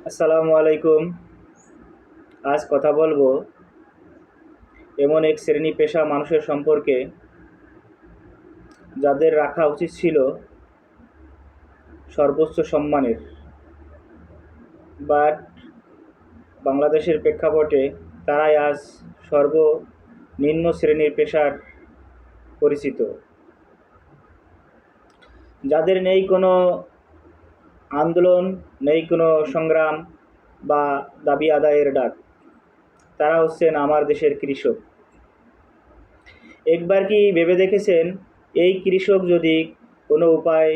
আসসালামু আলাইকুম। আজ কথা বলবো এমন এক শ্রেণী পেশা মানুষের সম্পর্কে যাদের রাখা উচিত ছিল সর্বোচ্চ সম্মানের, বাট বাংলাদেশের প্রেক্ষাপটে তারাই আজ সর্বনিম্ন শ্রেণীর পেশার পরিচিত, যাদের নেই কোনো আন্দোলন, নেই কোনো সংগ্রাম বা দাবি আদায়ের ডাক। তারা হচ্ছেন আমার দেশের কৃষক। একবার কি ভেবে দেখেছেন, এই কৃষক যদি কোনো উপায়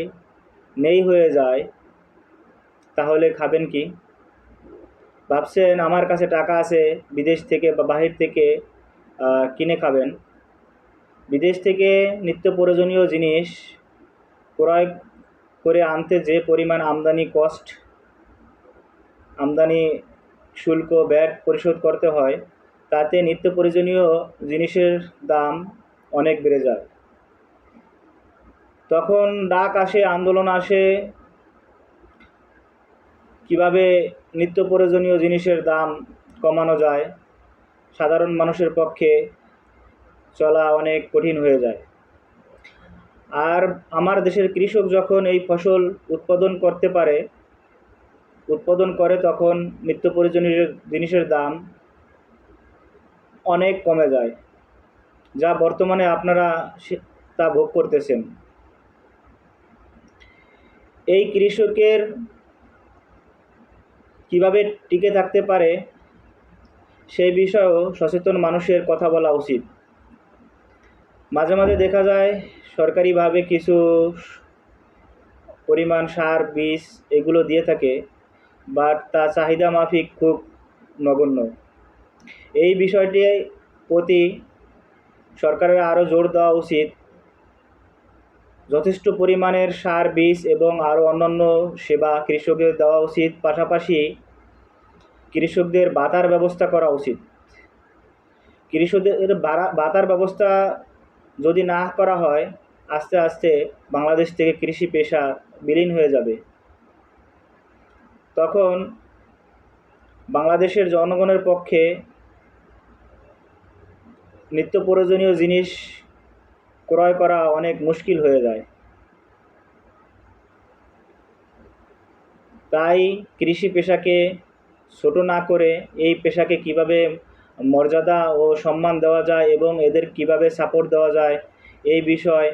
নেই হয়ে যায় তাহলে খাবেন কি? ভাবছেন আমার কাছে টাকা আছে, বিদেশ থেকে বা বাহির থেকে কিনে খাবেন। বিদেশ থেকে নিত্য প্রয়োজনীয় জিনিস ক্রয় করে আনতে যে পরিমাণ আমদানি শুল্ক ভ্যাট পরিশোধ করতে হয়, তাতে নিত্য প্রয়োজনীয় জিনিসের দাম অনেক বেড়ে যায়। তখন ডাক আসে, আন্দোলন আসে, কিভাবে নিত্য প্রয়োজনীয় জিনিসের দাম কমানো যায়। সাধারণ মানুষের পক্ষে চলা অনেক কঠিন হয়ে যায়। আর আমার দেশের কৃষক যখন এই ফসল উৎপাদন করে তখন নিত্য প্রয়োজনীয় জিনিসের দাম অনেক কমে যায়, যা বর্তমানে আপনারা তা ভোগ করতেছেন। এই কৃষকের কিভাবে টিকে থাকতে পারে সেই বিষয়েও সচেতন মানুষের কথা বলা উচিত। মাঝে মাঝে দেখা যায় সরকারিভাবে কিছু পরিমাণ সার, বীজ এগুলো দিয়ে থাকে, বাট তা চাহিদা মাফিক খুব নগণ্য। এই বিষয়টির প্রতি সরকারের আরও জোর দেওয়া উচিত। যথেষ্ট পরিমাণের সার, বীজ এবং আরও অন্যান্য সেবা কৃষকদের দেওয়া উচিত। পাশাপাশি কৃষকদের ভাতার ব্যবস্থা করা উচিত। কৃষকদের ভাতার ব্যবস্থা যদি না করা হয়, আস্তে আস্তে বাংলাদেশ থেকে কৃষি পেশা বিলীন হয়ে যাবে। তখন বাংলাদেশের জনগণের পক্ষে নিত্য প্রয়োজনীয় জিনিস ক্রয় করা অনেক মুশকিল হয়ে যায়। তাই কৃষি পেশাকে ছোট না করে এই পেশাকে কিভাবে মর্যাদা ও সম্মান দেওয়া যায় এবং এদের কিভাবে সাপোর্ট দেওয়া যায়, এই বিষয়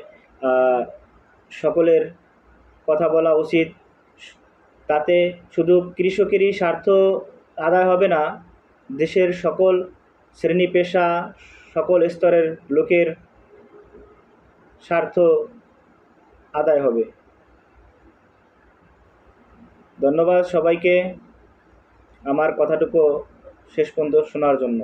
সকলের কথা বলা উচিত। তাতে শুধু কৃষকেরই স্বার্থ আদায় হবে না, দেশের সকল শ্রেণী পেশা, সকল স্তরের লোকের স্বার্থ আদায় হবে। ধন্যবাদ সবাইকে আমার কথাটুকু শেষ পর্যন্ত শোনার জন্য।